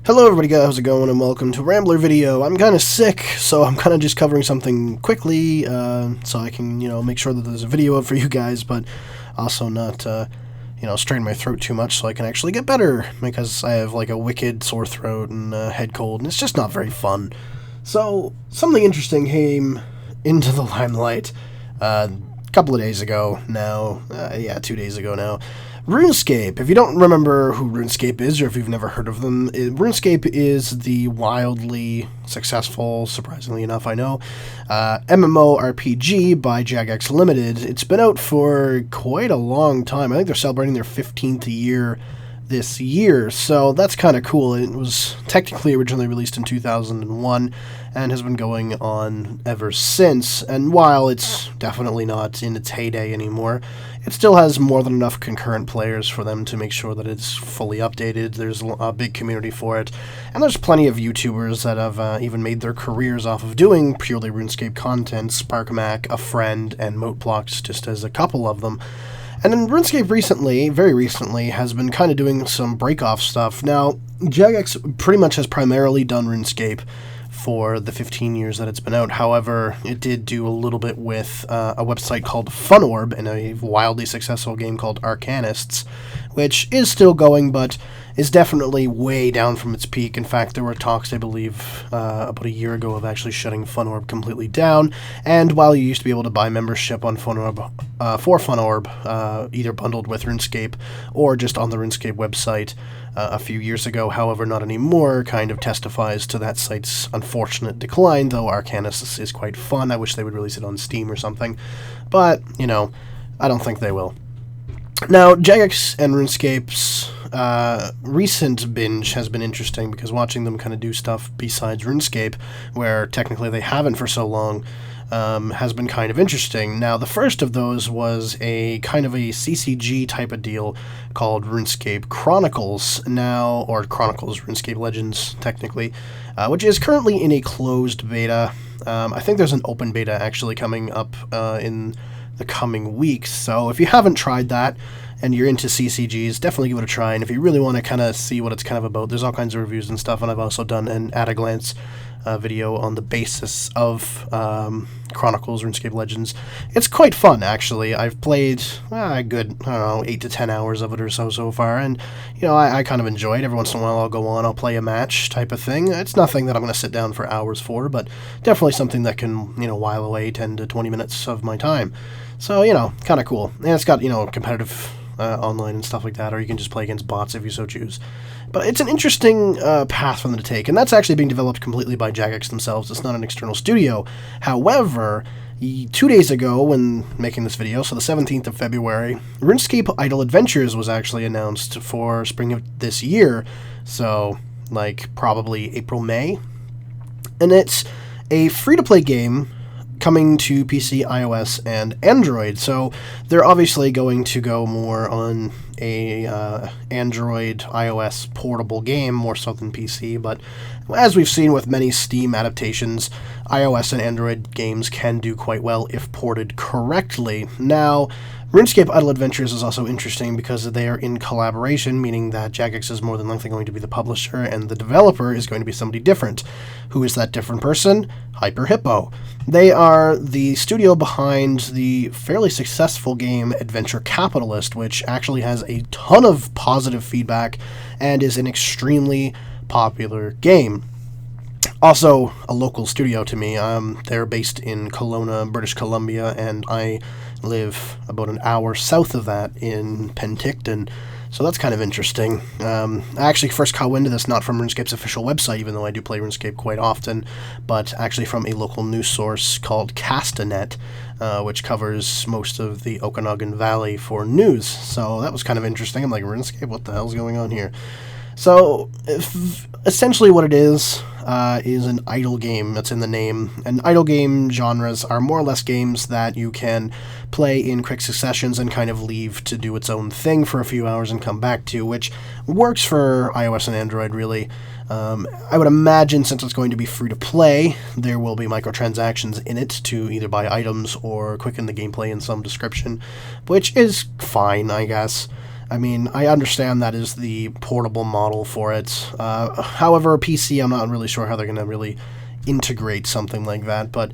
Hello everybody, guys, how's it going, and welcome to a Rambler video. I'm kind of sick, so I'm kind of just covering something quickly, so I can, make sure that there's a video up for you guys, but also not, strain my throat too much so I can actually get better, because I have, like, a wicked sore throat and a head cold, and it's just not very fun. So, something interesting came into the limelight, a couple of days ago now, 2 days ago now. Runescape. If you don't remember who Runescape is, or if you've never heard of them, Runescape is the wildly successful, surprisingly enough, I know, MMORPG by Jagex Limited. It's been out for quite a long time. I think they're celebrating their 15th year this year, so that's kind of cool. It was technically originally released in 2001 and has been going on ever since, and while it's definitely not in its heyday anymore, it still has more than enough concurrent players for them to make sure that it's fully updated. There's a big community for it, and there's plenty of YouTubers that have even made their careers off of doing purely RuneScape content. SparkMac, A Friend, and Moteplox, just as a couple of them. And then RuneScape very recently, has been kind of doing some break-off stuff. Now, Jagex pretty much has primarily done RuneScape for the 15 years that it's been out. However, it did do a little bit with a website called FunOrb and a wildly successful game called Arcanists, which is still going, but is definitely way down from its peak. In fact, there were talks, I believe, about a year ago of actually shutting FunOrb completely down, and while you used to be able to buy membership on FunOrb, for FunOrb, either bundled with RuneScape or just on the RuneScape website a few years ago, however, not anymore, kind of testifies to that site's unfortunate decline, though Arcanists is quite fun. I wish they would release it on Steam or something, but, I don't think they will. Now, Jagex and RuneScape's recent binge has been interesting, because watching them kind of do stuff besides RuneScape, where technically they haven't for so long, has been kind of interesting. Now, the first of those was a kind of a CCG type of deal called RuneScape Chronicles, or Chronicles, RuneScape Legends, technically, which is currently in a closed beta. I think there's an open beta actually coming up in the coming weeks, so if you haven't tried that, and you're into CCGs, definitely give it a try, and if you really want to kind of see what it's kind of about, there's all kinds of reviews and stuff, and I've also done an at-a-glance video on the basis of Chronicles, RuneScape Legends. It's quite fun, actually. I've played a good, 8 to 10 hours of it or so far, and, I kind of enjoy it. Every once in a while I'll go on, I'll play a match type of thing. It's nothing that I'm going to sit down for hours for, but definitely something that can, while away 10 to 20 minutes of my time. So, kind of cool. And it's got, competitive online and stuff like that, or you can just play against bots if you so choose. But it's an interesting path for them to take, and that's actually being developed completely by Jagex themselves. It's not an external studio. However, 2 days ago, when making this video, so the 17th of February, RuneScape Idle Adventures was actually announced for spring of this year, so, probably April, May. And it's a free-to-play game coming to PC, iOS, and Android, so they're obviously going to go more on a Android, iOS portable game, more so than PC, but as we've seen with many Steam adaptations, iOS and Android games can do quite well if ported correctly. Now, RuneScape Idle Adventures is also interesting because they are in collaboration, meaning that Jagex is more than likely going to be the publisher, and the developer is going to be somebody different. Who is that different person? Hyper Hippo. They are the studio behind the fairly successful game Adventure Capitalist, which actually has a ton of positive feedback and is an extremely popular game. Also, a local studio to me. They're based in Kelowna, British Columbia, and I live about an hour south of that in Penticton, so that's kind of interesting. I actually first caught wind of this not from RuneScape's official website, even though I do play RuneScape quite often, but actually from a local news source called Castanet, which covers most of the Okanagan Valley for news, so that was kind of interesting. I'm like, RuneScape, what the hell's going on here? So, essentially what it is an idle game. That's in the name. And idle game genres are more or less games that you can play in quick successions and kind of leave to do its own thing for a few hours and come back to, which works for iOS and Android, really. I would imagine, since it's going to be free to play, there will be microtransactions in it to either buy items or quicken the gameplay in some description, which is fine, I guess. I mean, I understand that is the portable model for it. However, PC, I'm not really sure how they're going to really integrate something like that, but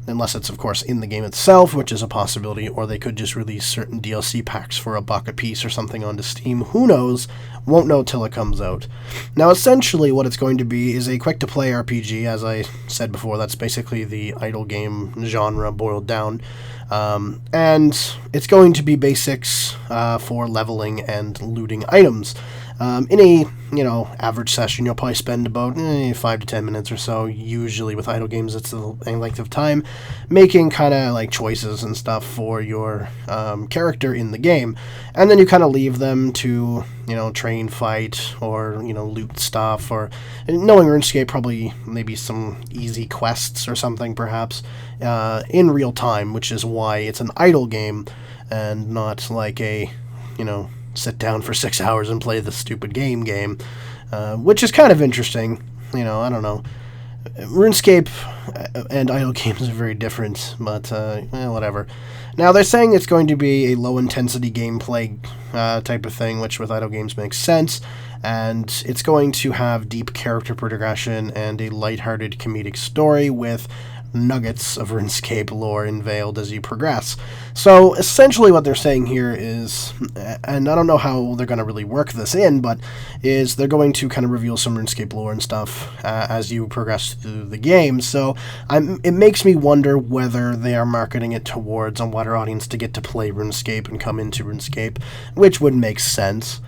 unless it's, of course, in the game itself, which is a possibility, or they could just release certain DLC packs for $1 a piece or something onto Steam. Who knows? Won't know till it comes out. Now, essentially, what it's going to be is a quick-to-play RPG. As I said before, that's basically the idle game genre boiled down. And it's going to be basics for leveling and looting items. In a, average session, you'll probably spend about 5 to 10 minutes or so. Usually with idle games, it's the length of time, making kind of like choices and stuff for your character in the game. And then you kind of leave them to, train, fight, or, loot stuff, or knowing RuneScape, probably maybe some easy quests or something, perhaps, in real time, which is why it's an idle game and not like a, sit down for 6 hours and play the stupid game, which is kind of interesting. I don't know. RuneScape and idle games are very different, but whatever. Now, they're saying it's going to be a low-intensity gameplay type of thing, which with idle games makes sense, and it's going to have deep character progression and a lighthearted comedic story with nuggets of RuneScape lore unveiled as you progress. So essentially what they're saying here is, and I don't know how they're going to really work this in, but is they're going to kind of reveal some RuneScape lore and stuff as you progress through the game. So it makes me wonder whether they are marketing it towards a wider audience to get to play RuneScape and come into RuneScape, which would make sense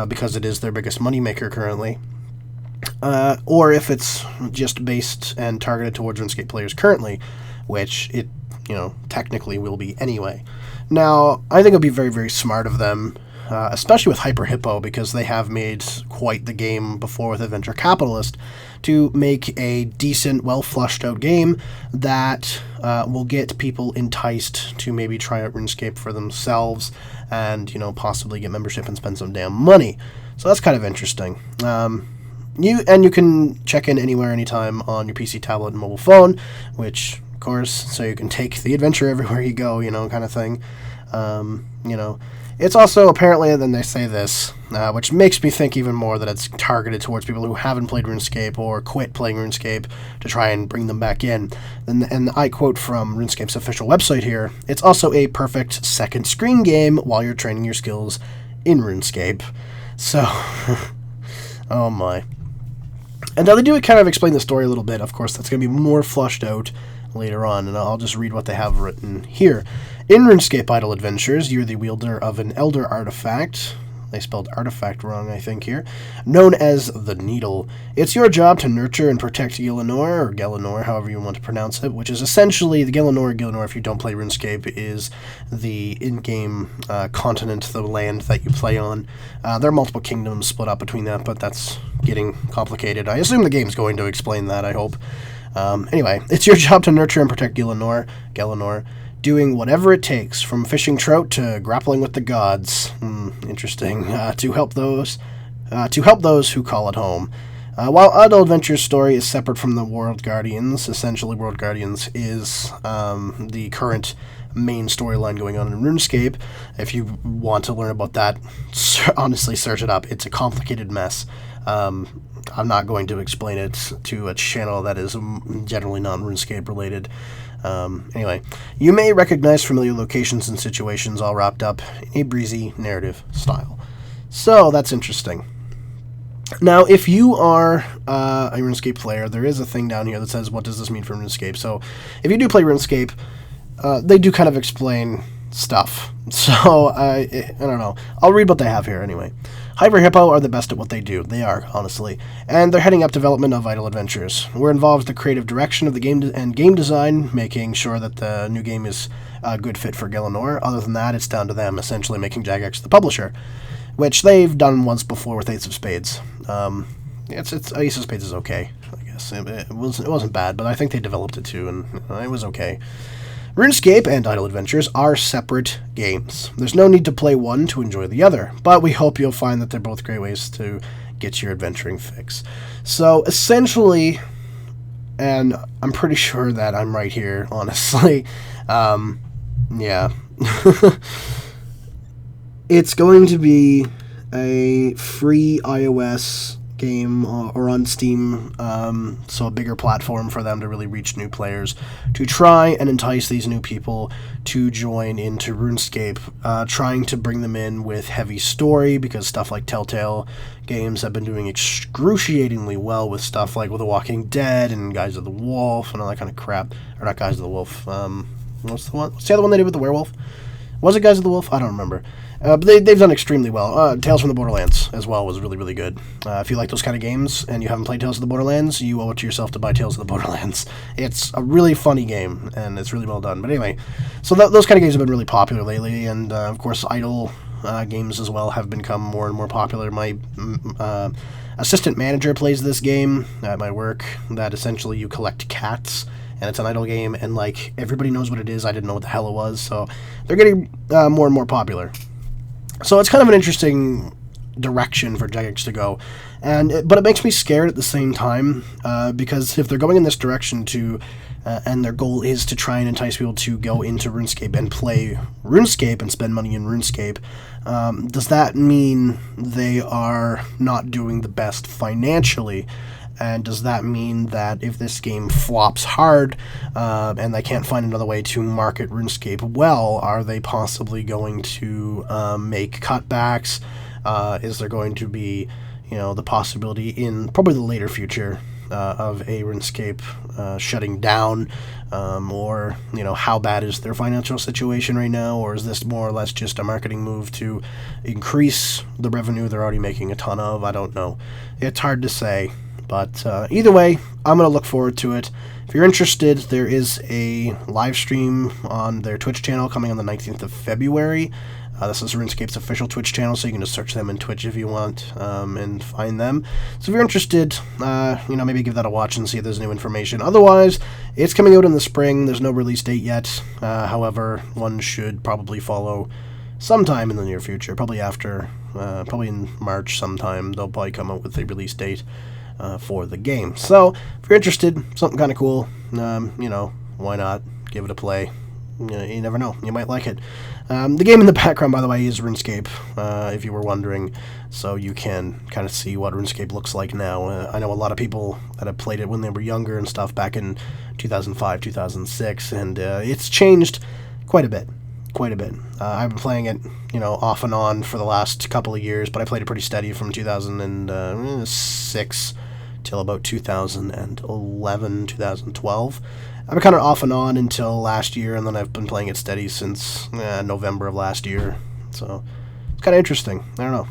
because it is their biggest moneymaker currently. Or if it's just based and targeted towards RuneScape players currently, which it, technically will be anyway. Now, I think it would be very, very smart of them, especially with Hyper Hippo, because they have made quite the game before with Adventure Capitalist, to make a decent, well-flushed-out game that will get people enticed to maybe try out RuneScape for themselves and, possibly get membership and spend some damn money. So that's kind of interesting. You can check in anywhere, anytime on your PC, tablet, and mobile phone, which, of course, so you can take the adventure everywhere you go, kind of thing. It's also, apparently, then they say this, which makes me think even more that it's targeted towards people who haven't played RuneScape or quit playing RuneScape to try and bring them back in. And I quote from RuneScape's official website here, "It's also a perfect second screen game while you're training your skills in RuneScape." So, oh my. And now they do kind of explain the story a little bit. Of course, that's going to be more flushed out later on, and I'll just read what they have written here. In RuneScape Idle Adventures, you're the wielder of an elder artifact. They spelled artifact wrong, I think, here. Known as the Needle. It's your job to nurture and protect Gielinor, or Gelinor, however you want to pronounce it, which is essentially, the Gielinor, if you don't play RuneScape, is the in-game continent, the land that you play on. There are multiple kingdoms split up between that, but that's getting complicated. I assume the game's going to explain that, I hope. Anyway, it's your job to nurture and protect Gelinor, doing whatever it takes, from fishing trout to grappling with the gods. Interesting. To help those who call it home. While Idle Adventure's story is separate from the World Guardians, essentially World Guardians is the current main storyline going on in RuneScape. If you want to learn about that, honestly, search it up. It's a complicated mess. I'm not going to explain it to a channel that is generally non-RuneScape related. Anyway, you may recognize familiar locations and situations all wrapped up in a breezy narrative style. So, that's interesting. Now, if you are a RuneScape player, there is a thing down here that says, what does this mean for RuneScape? So, if you do play RuneScape, they do kind of explain stuff. So, I don't know. I'll read what they have here anyway. Hyper Hippo are the best at what they do. They are, honestly. And they're heading up development of Idle Adventures. We're involved in the creative direction of the game and game design, making sure that the new game is a good fit for Gelinor. Other than that, it's down to them, essentially making Jagex the publisher, which they've done once before with Ace of Spades. Ace of Spades is okay, I guess. It wasn't bad, but I think they developed it too, and it was okay. RuneScape and Idle Adventures are separate games. There's no need to play one to enjoy the other, but we hope you'll find that they're both great ways to get your adventuring fix. So, essentially, and I'm pretty sure that I'm right here, honestly, yeah. It's going to be a free iOS game or on Steam, so a bigger platform for them to really reach new players, to try and entice these new people to join into RuneScape, trying to bring them in with heavy story, because stuff like Telltale games have been doing excruciatingly well with stuff like with The Walking Dead and Guys of the Wolf and all that kind of crap. Or not Guys of the Wolf, what's the other one they did with the werewolf? Was it Guys of the Wolf? I don't remember. But they've done extremely well. Tales from the Borderlands as well was really, really good. If you like those kind of games and you haven't played Tales of the Borderlands, you owe it to yourself to buy Tales of the Borderlands. It's a really funny game, and it's really well done. But anyway, so those kind of games have been really popular lately, and of course, idle games as well have become more and more popular. My assistant manager plays this game at my work, that essentially you collect cats, and it's an idle game, and like everybody knows what it is. I didn't know what the hell it was, so they're getting more and more popular. So it's kind of an interesting direction for Jagex to go, but it makes me scared at the same time, because if they're going in this direction and their goal is to try and entice people to go into RuneScape and play RuneScape and spend money in RuneScape, does that mean they are not doing the best financially? And does that mean that if this game flops hard and they can't find another way to market RuneScape well, are they possibly going to make cutbacks? Is there going to be, the possibility in probably the later future of a RuneScape shutting down? Or, how bad is their financial situation right now? Or is this more or less just a marketing move to increase the revenue they're already making a ton of? I don't know. It's hard to say. But either way, I'm going to look forward to it. If you're interested, there is a live stream on their Twitch channel coming on the 19th of February. This is RuneScape's official Twitch channel, so you can just search them in Twitch if you want and find them. So if you're interested, maybe give that a watch and see if there's new information. Otherwise, it's coming out in the spring. There's no release date yet. However, one should probably follow sometime in the near future, probably in March sometime. They'll probably come out with a release date for the game. So, if you're interested, something kind of cool, why not give it a play? You never know, you might like it. The game in the background, by the way, is RuneScape, if you were wondering, so you can kind of see what RuneScape looks like now. I know a lot of people that have played it when they were younger and stuff back in 2005, 2006, and it's changed quite a bit. I've been playing it, off and on for the last couple of years, but I played it pretty steady from 2006 till about 2011, 2012. I've been kind of off and on until last year, and then I've been playing it steady since November of last year. So it's kind of interesting. I don't know.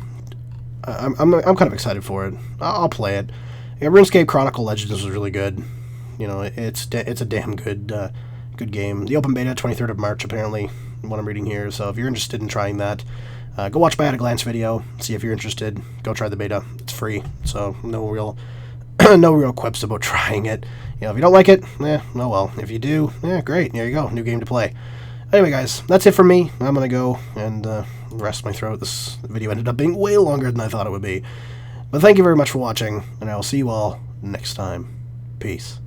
I'm kind of excited for it. I'll play it. Yeah, RuneScape Chronicle Legends was really good. It's a damn good game. The open beta 23rd of March apparently, what I'm reading here. So if you're interested in trying that, go watch my at a glance video. See if you're interested. Go try the beta. It's free, so no real quips about trying it. If you don't like it, oh well. If you do, great. There you go. New game to play. Anyway, guys, that's it from me. I'm going to go and rest my throat. This video ended up being way longer than I thought it would be. But thank you very much for watching, and I will see you all next time. Peace.